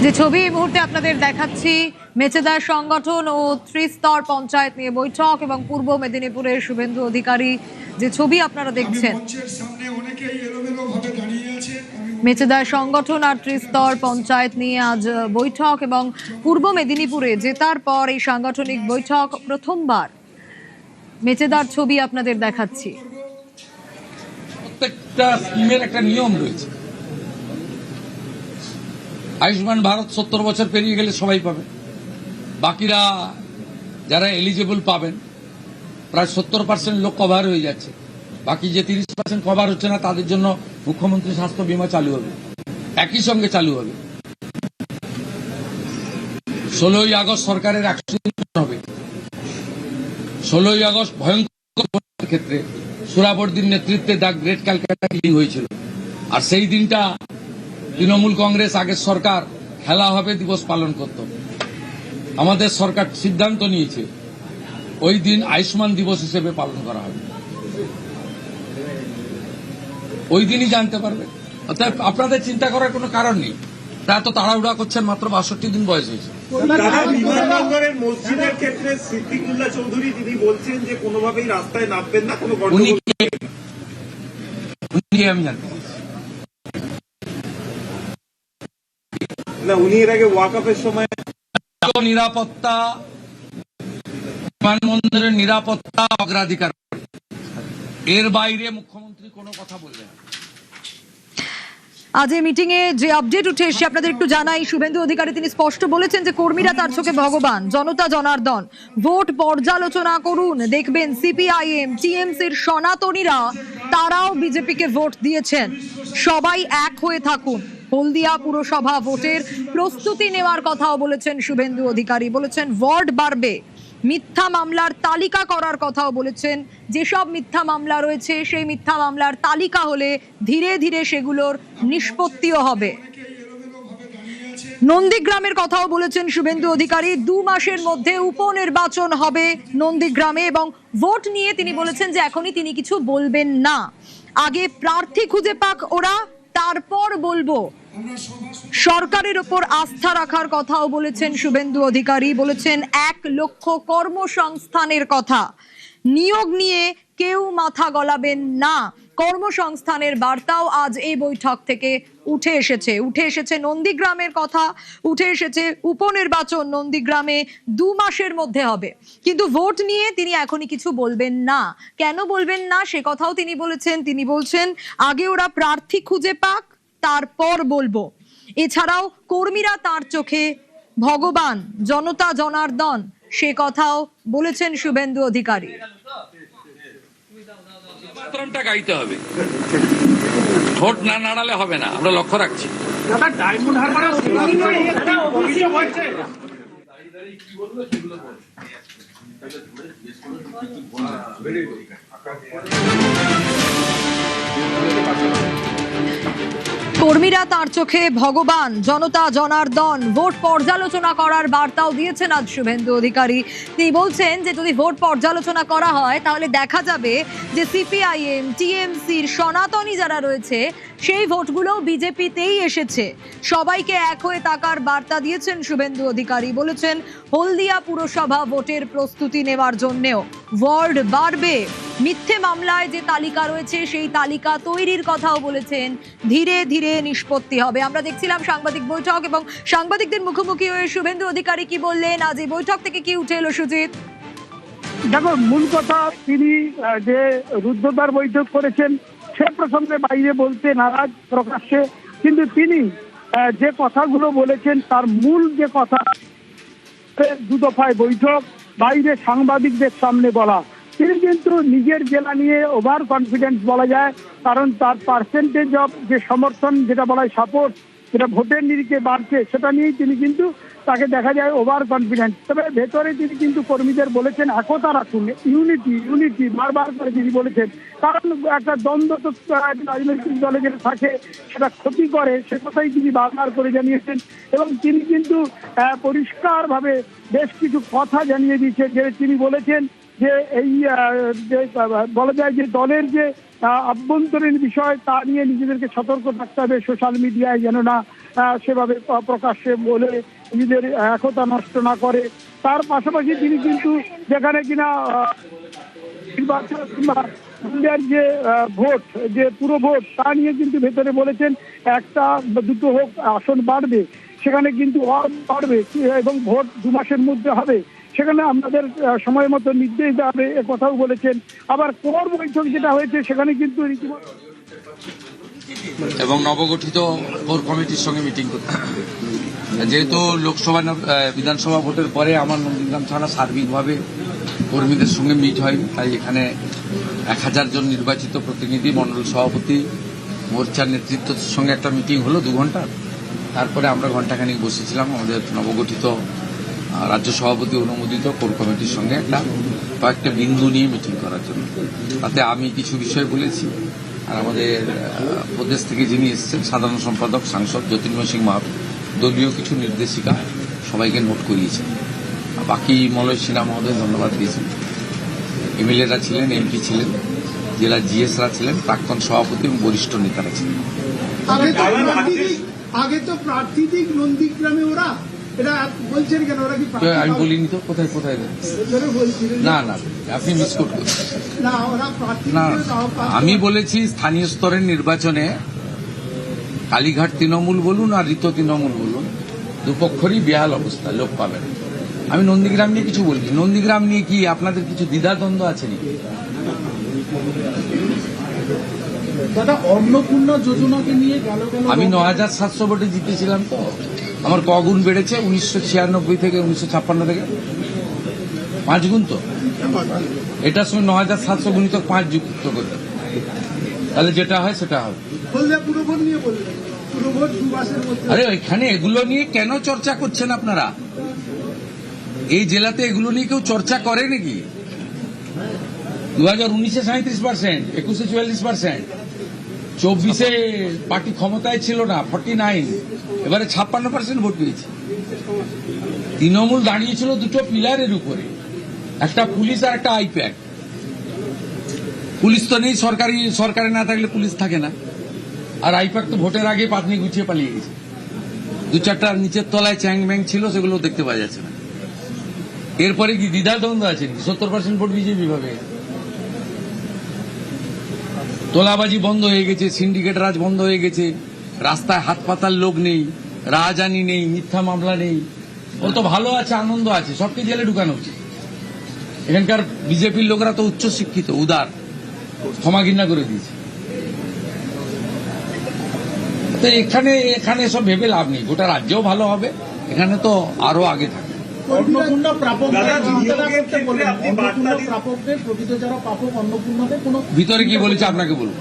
যে ছবি এই মুহূর্তে আপনাদের দেখাচ্ছি, মেচেদার সংগঠন ও ত্রিস্তর পঞ্চায়েত নিয়ে বৈঠক এবং পূর্ব মেদিনীপুরের শুভেন্দু অধিকারী যে ছবি আপনারা দেখছেন। মেচেদার সংগঠন আর ত্রিস্তর পঞ্চায়েত নিয়ে আজ বৈঠক এবং পূর্ব মেদিনীপুরে জেতার পর এই সাংগঠনিক বৈঠক প্রথমবার। মেচেদার ছবি আপনাদের দেখাচ্ছি। প্রত্যেকটা স্কিমের একটা নিয়ম রয়েছে। আয়ুষ্মান ভারত 70 বছর পেরিয়ে গেলে সবাই পাবে, বাকিরা যারা এলিজিবল পাবেন প্রায় 70% লোক কভার হয়ে যাচ্ছে। বাকি যে 30% কভার হচ্ছে না তাদের জন্য মুখ্যমন্ত্রী স্বাস্থ্য বীমা চালু হবে, একই সঙ্গে চালু হবে। 16ই আগস্ট সরকারের অ্যাকশন হবে। 16ই আগস্ট ভয়ঙ্কর ক্ষেত্রে সুরাবর্দির নেতৃত্বে দ্য গ্রেট ক্যালকাটা কিলিং হয়েছিল, আর সেই দিনটা তৃণমূল কংগ্রেস আগের সরকার খেলা হবে দিবস পালন করত। আমাদের সরকার সিদ্ধান্ত নিয়েছে ওই দিন আয়ুষ্মান দিবস হিসেবে পালন করা হবে, ওই দিনই জানতে পারবে। অর্থাৎ আপনাদের চিন্তা করার কোনো কারণ নেই। তা তো তাড়াহুড়া করছেন, মাত্র 62 দিন বয়স হয়েছে। বিমানবন্দরের মসজিদের ক্ষেত্রে সিদ্দিকুল্লাহ চৌধুরী তিনি বলছেন যে কোনোভাবেই রাস্তায় নামবেন না, কোনো উনি আমি জানতে না, উনি এর আগে ওয়াকফের সময় নিরাপত্তা, বিমানবন্দরের নিরাপত্তা অগ্রাধিকার, এর বাইরে মুখ্যমন্ত্রী কোনো কথা বলবেন না। আজ এই মিটিং এ যে আপডেট উঠে এসে আপনাদের একটু জানাই, শুভেন্দু অধিকারী তিনি স্পষ্ট বলেছেন যে কর্মীরা তার চোখে ভগবান, জনতা জনার্দন। ভোট পর্যালোচনা করুন, দেখবেন সিপিআইএম টিএমসির সনাতনীরা তারাও বিজেপিকে ভোট দিয়েছেন। সবাই এক হয়ে থাকুন। হলদিয়া পুরসভা ভোটের প্রস্তুতি নেওয়ার কথাও বলেছেন শুভেন্দু অধিকারী। বলেছেন ওয়ার্ড বাড়বে, মিথ্যা মামলার তালিকা করার কথাও বলেছেন। যেসব মিথ্যা মামলা রয়েছে সেই মিথ্যা মামলার তালিকা হলে ধীরে ধীরে সেগুলোর নিষ্পত্তিও হবে। নন্দীগ্রামের কথাও বলেছেন শুভেন্দু অধিকারী। 2 মাসের মধ্যে উপনির্বাচন হবে নন্দীগ্রামে এবং ভোট নিয়ে তিনি বলেছেন যে এখনই তিনি কিছু বলবেন না, আগে প্রার্থী খুঁজে পাক ওরা, তারপর বলবো। সরকারের উপর আস্থা রাখার কথাও বলেছেন শুভেন্দু অধিকারী। বলেছেন 1 লক্ষ কর্মসংস্থানের কথা, নিয়োগ নিয়ে কেউ মাথা গলাবেন না। কর্মসংস্থানের বার্তাও আজ এই বৈঠক থেকে উঠে এসেছে নন্দীগ্রামের কথা, উঠে এসেছে উপনির্বাচন নন্দীগ্রামে 2 মাসের মধ্যে হবে। কিন্তু ভোট নিয়ে তিনি এখনই কিছু বলবেন না। কেন বলবেন না সে কথাও তিনি বলেছেন। তিনি বলছেন আগে ওরা প্রার্থী খুঁজে পাক, তারপর বলবো। এছাড়াও কর্মীরা তার চোখে ভগবান, জনতা জনার্দন, সে কথাও বলেছেন শুভেন্দু অধিকারী। মাত্রাটা গাইতে হবে, ঠোঁট না নাড়ালে হবে না, আমরা লক্ষ্য রাখছি। কর্মীরা তার চোখে ভগবান, জনতা জনার্দন। ভোট পর্যালোচনা করার বার্তাও দিয়েছেন আজ শুভেন্দু অধিকারী। তিনি বলছেন যে যদি ভোট পর্যালোচনা করা হয় তাহলে দেখা যাবে যে সিপিআইএম টিএমসির সনাতনী যারা রয়েছে সেই ভোটগুলো বিজেপিতেই এসেছে। সবাইকে এক হয়ে থাকার বার্তা দিয়েছেন শুভেন্দু অধিকারী। বলেছেন হলদিয়া পুরসভা ভোটের প্রস্তুতি নেওয়ার জন্যও ওয়ার্ড বাড়বে। মিথ্যে মামলায় যে তালিকা রয়েছে সেই তালিকা তৈরির কথাও বলেছেন। ধীরে ধীরে নিষ্পত্তি হবে। আমরা দেখছিলাম সাংবাদিক বৈঠক এবং সাংবাদিকদের মুখোমুখি হয়ে শুভেন্দু অধিকারী কি বললেন, আজ এই বৈঠক থেকে কি উঠে এলো সুজিত? দেখো, মূল কথা তিনি যে রুদ্ধদ্বার বৈঠক করেছেন সে প্রসঙ্গে বাইরে বলতে নারাজ প্রকাশ্যে, কিন্তু তিনি যে কথাগুলো বলেছেন তার মূল যে কথা, 2 দফায় বৈঠক, বাইরে সাংবাদিকদের সামনে বলা। তিনি কিন্তু নিজের জেলা নিয়ে ওভার কনফিডেন্স বলা যায়, কারণ তার পার্সেন্টেজ অফ যে সমর্থন, যেটা বলা হয় সাপোর্ট, যেটা ভোটের নিরিখে বাড়ছে, সেটা নিয়েই তিনি কিন্তু তাকে দেখা যায় ওভার কনফিডেন্স। তবে ভেতরে তিনি কিন্তু কর্মীদের বলেছেন একতা রাখুন, ইউনিটি বারবার করে তিনি বলেছেন। কারণ একটা দ্বন্দ্ব তো রাজনৈতিক দলে যেটা থাকে সেটা ক্ষতি করে, সে কথাই তিনি বারবার করে জানিয়েছেন। এবং তিনি কিন্তু পরিষ্কারভাবে বেশ কিছু কথা জানিয়ে দিয়েছেন, যে তিনি বলেছেন যে এই বলা যায় যে দলের যে আভ্যন্তরীণ বিষয় তা নিয়ে নিজেদেরকে সতর্ক থাকতে হবে, সোশ্যাল মিডিয়ায় যেন না সেভাবে প্রকাশ্যে বলে নিজেদের একতা নষ্ট না করে। তার পাশাপাশি তিনি কিন্তু যেখানে কিনা নির্বাচন কিংবা ইন্ডিয়ার যে ভোট, যে পুরো ভোট তা নিয়ে কিন্তু ভেতরে বলেছেন একটা দুটো হোক আসন বাড়বে, সেখানে কিন্তু বাড়বে এবং ভোট 2 মাসের মধ্যে হবে, সেখানে আপনাদের সময় মতো নির্দেশ দেবে এ কথাও বলেছেন। আবার কোর বৈঠক যেটা হয়েছে সেখানে কিন্তু রীতিমতো এবং নবগঠিত কোর কমিটির সঙ্গে মিটিং করতে হবে। যেহেতু লোকসভা বিধানসভা ভোটের পরে আমার নন্দীগ্রাম থানা সার্বিকভাবে কর্মীদের সঙ্গে মিট হয়নি, তাই এখানে 1000 জন নির্বাচিত প্রতিনিধি, মণ্ডল সভাপতি, মোর্চার নেতৃত্বের সঙ্গে একটা মিটিং হলো 2 ঘন্টা। তারপরে আমরা ঘণ্টাখানিক বসেছিলাম আমাদের নবগঠিত রাজ্য সভাপতি অনুমোদিত কোর কমিটির সঙ্গে কয়েকটা বিন্দু নিয়ে মিটিং করার জন্য। তাতে আমি কিছু বিষয় বলেছি, আর আমাদের প্রদেশ থেকে যিনি এসেছেন সাধারণ সম্পাদক সাংসদ জ্যোতির্ময় সিং মাহাতো দলীয় কিছু নির্দেশিকা সবাইকে নোট করিয়েছেন। বাকি মলয় সিনহা মহোদয় ধন্যবাদ দিয়েছেন। এমএলএরা ছিলেন, এমপি ছিলেন, জেলা জিএসরা ছিলেন, প্রাক্তন সভাপতি এবং বরিষ্ঠ নেতারা ছিলেন। আগে তো প্রার্থীদের নন্দীগ্রামে ওরা এটা বলছেন কেন? ওরা কি আমি বলিনি তো, কোথায় না না, আপনি মিসকোট করছেন। না, ওরা না, আমি বলেছি স্থানীয় স্তরের নির্বাচনে কালীঘাট তৃণমূল বলুন আর ঋত তৃণমূল বলুন, দুপক্ষরই বেহাল অবস্থা, লোক পাবেন। আমি নন্দীগ্রাম নিয়ে কিছু বলছি। নন্দীগ্রাম নিয়ে কি আপনাদের কিছু দ্বিধাদ্বন্দ্ব আছে নাকি? দাদা, অন্নপূর্ণা যোজনাকে নিয়ে গেল আমি 9700 ভোটে জিতেছিলাম, তো আমার কগুণ বেড়েছে 1996 থেকে 1956 থেকে 5 গুণ। তো এটার সঙ্গে 9700 গুণিত 5 যুক্ত করতে, তাহলে যেটা হয় সেটা হবে। পুরভোট নিয়ে বললেন, পুরভোট 2 মাসের মধ্যে। আরে এখানে এগুলো নিয়ে কেন চর্চা করছেন আপনারা? এই জেলাতে এগুলো নিয়ে কেউ চর্চা করে নাকি? 2019-এ 37%, 21-এ 44%, 24-এ পার্টি ক্ষমতায় ছিল না, 49, এবারে 56% ভোট পেয়েছে। তৃণমূল দাঁড়িয়েছিল 2টো পিলারের উপরে, একটা পুলিশ আর একটা আইপ্যাক। পুলিশ তো নেই, সরকারে না থাকলে পুলিশ থাকে না, আর আইপ্যাক তো ভোটের আগে পাতনি গুছিয়ে পালিয়ে গেছে। 2-4টা নিচের তলায় চ্যাং ব্যাং ছিল, সেগুলো দেখতে পাওয়া যাচ্ছে না। এরপরে কি দ্বিধাদ্বন্দ্ব আছে? 70% ভোট বিজেপি পাবে। তোলাবাজি বন্ধ হয়ে গেছে, সিন্ডিকেট রাজ বন্ধ হয়ে গেছে, রাস্তায় হাত পাতার লোক নেই, রাজধানী নেই, মিথ্যা মামলা নেই। ওর তো ভালো আছে, আনন্দ আছে, সবকে জেলে ঢুকানো উচিত। এখানকার বিজেপির লোকরা তো উচ্চ শিক্ষিত, উদার, ক্ষমা ঘৃণা করে দিয়েছে। তো এখানে সব ভেবে লাভ নেই। গোটা রাজ্যও ভালো হবে, এখানে তো আরো আগে থাকে। অন্নপূর্ণা প্রাপকদের দাদা, চিন্তা নিয়োগের করতে বললেন। ক্ষেত্রে আপনি বার্তা অন্নপূর্ণা দিন। প্রাপকদের, প্রকৃত যারা প্রাপক অন্নপূর্ণাদের কোনো ভিতরে কি বলেছে আপনাকে বলবো?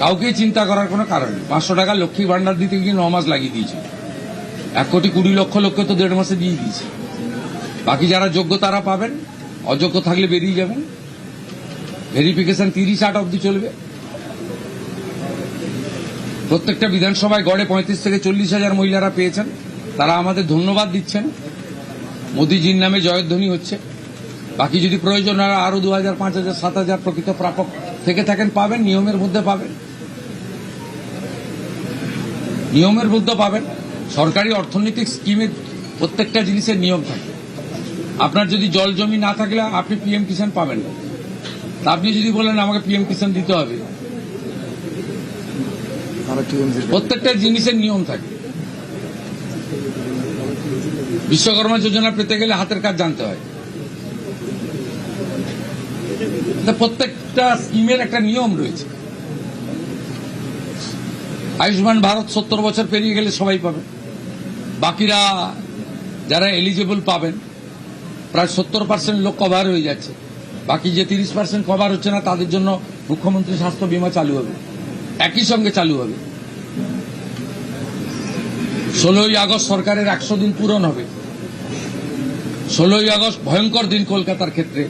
কাউকে চিন্তা করার কোনো কারণ নেই। 500 টাকা লক্ষ্মী ভান্ডার দিতে গিয়ে 9 মাস লাগিয়ে দিয়েছে। 1,20,00,000 লোককে তো 1.5 মাসে দিয়ে দিয়েছে। বাকি যারা যোগ্য তারা পাবেন, অযোগ্য থাকলে বেরিয়ে যাবেন। ভেরিফিকেশন 30-8 অব্দি চলবে। প্রত্যেকটা বিধানসভায় গড়ে 35 থেকে 40,000 মহিলারা পেয়েছেন, তারা আমাদের ধন্যবাদ দিচ্ছেন। মোদিজির নামে জয়ধ্বনি হচ্ছে। বাকি যদি প্রয়োজন হয় আরো 2,000, 5,000, 7,000 প্রকৃত প্রাপক থেকে থাকেন, পাবেন। নিয়মের মধ্যে পাবেন, নিয়মের মধ্যে পাবেন। সরকারি অর্থনৈতিক স্কিমের প্রত্যেকটা জিনিসের নিয়ম থাকে। আপনার যদি জল জমি না থাকলে আপনি পিএম কিষাণ পাবেন না। তা আপনি যদি বলেন আমাকে পিএম কিষাণ দিতে হবে, প্রত্যেকটা জিনিসের নিয়ম থাকে। বিশ্বকর্মা যোজনা পেতে গেলে হাতের কাজ জানতে হয়। প্রত্যেকটা স্কিমের একটা নিয়ম রয়েছে। আয়ুষ্মান ভারত 70 বছর পেরিয়ে গেলে সবাই পাবে। বাকিরা যারা এলিজিবল পাবেন, প্রায় 70% লোক কভার হয়ে যাচ্ছে। বাকি যে 30% কভার হচ্ছে না, তাদের জন্য মুখ্যমন্ত্রী স্বাস্থ্য বীমা চালু হবে, একই সঙ্গে চালু হবে। 16ই আগস্ট সরকারের 100 দিন পূরণ হবে। 16ই আগস্ট ভয়ঙ্কর দিন কলকাতার ক্ষেত্রে।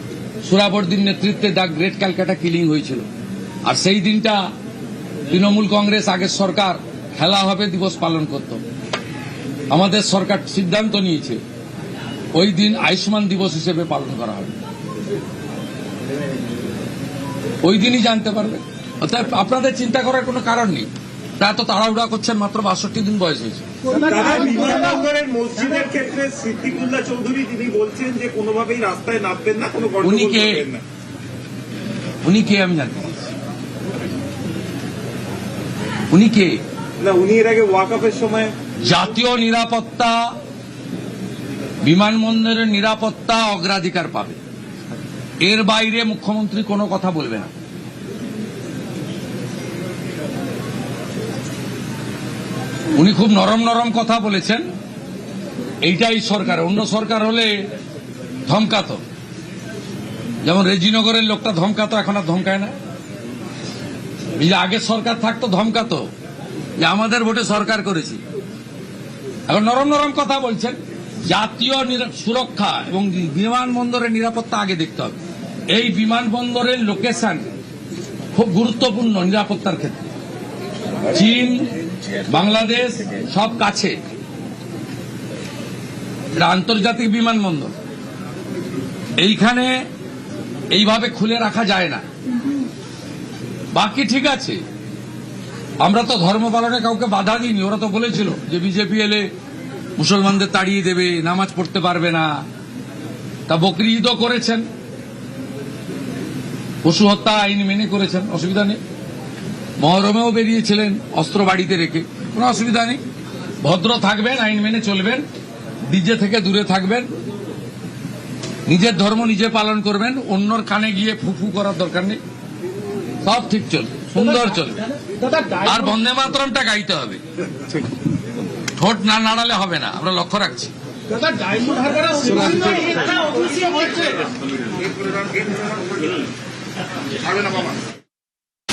সুরাবর্দির নেতৃত্বে দ্য গ্রেট ক্যালকাটা কিলিং হয়েছিল, আর সেই দিনটা তৃণমূল কংগ্রেস আগের সরকার হেলা হবে দিবস পালন করত। আমাদের সরকার সিদ্ধান্ত নিয়েছে ওই দিন আয়ুষ্মান দিবস হিসেবে পালন করা হবে। ওই দিনই জানতে পারবে। অর্থাৎ আপনাদের চিন্তা করার কোনো কারণ নেই। তা এত তাড়াহুড়া করছেন, মাত্র 62 দিন বয়স হয়েছে। দাদা, বিমানবন্দরের মসজিদের ক্ষেত্রে সিদ্দিকুল্লাহ চৌধুরী তিনি বলছেন যে কোনোভাবেই রাস্তায় নামবেন না, কোনো গন্ডগোল উনি কে? করবেন না। উনি কে আমি জানি না। উনি কে? না, উনি এর আগে ওয়াকফের সময় জাতীয় নিরাপত্তা, বিমানবন্দরের নিরাপত্তা অগ্রাধিকার পাবে, এর বাইরে মুখ্যমন্ত্রী কোনো কথা বলবে না। উনি খুব নরম নরম কথা বলেছেন, এইটাই সরকার। অন্য সরকার হলে ধমকাতো, যেমন রেজিনগরের লোকটা ধমকাতো, এখন আর ধমকায় না। এই যে আগের সরকার থাকতো ধমকাতো যে আমাদের ভোটে সরকার করেছি, এখন নরম নরম কথা বলছেন। জাতীয় সুরক্ষা এবং বিমানবন্দরের নিরাপত্তা আগে দেখতে হবে। এই বিমানবন্দরের লোকেশন খুব গুরুত্বপূর্ণ নিরাপত্তার ক্ষেত্রে। চীন, বাংলাদেশ সব কাছে, এটা আন্তর্জাতিক বিমানবন্দর। এইখানে এইভাবে খুলে রাখা যায় না। বাকি ঠিক আছে, আমরা তো ধর্ম পালনে কাউকে বাধা দিইনি। ওরা তো বলেছিল যে বিজেপি এলে মুসলমানদের তাড়িয়ে দেবে, নামাজ পড়তে পারবে না। তা বকরি ঈদও করেছেন, পশু হত্যা আইন মেনে করেছেন, অসুবিধা নেই। মহরমেও বেরিয়েছিলেন অস্ত্র বাড়িতে রেখে, কোনো অসুবিধা নেই। ভদ্র থাকবেন, আইন মেনে চলবেন, ডিজে থেকে দূরে থাকবেন, নিজের ধর্ম নিজে পালন করবেন, অন্যর কানে গিয়ে ফুফু করার দরকার নেই। সব ঠিক চলবে, সুন্দর চলবে। আর বন্দে মাতরমটা গাইতে হবে, ঠোঁট না নাড়ালে হবে না, আমরা লক্ষ্য রাখছি। দাদা, ডায়মন্ড হারবারের সিদ্দিকুল্লাহ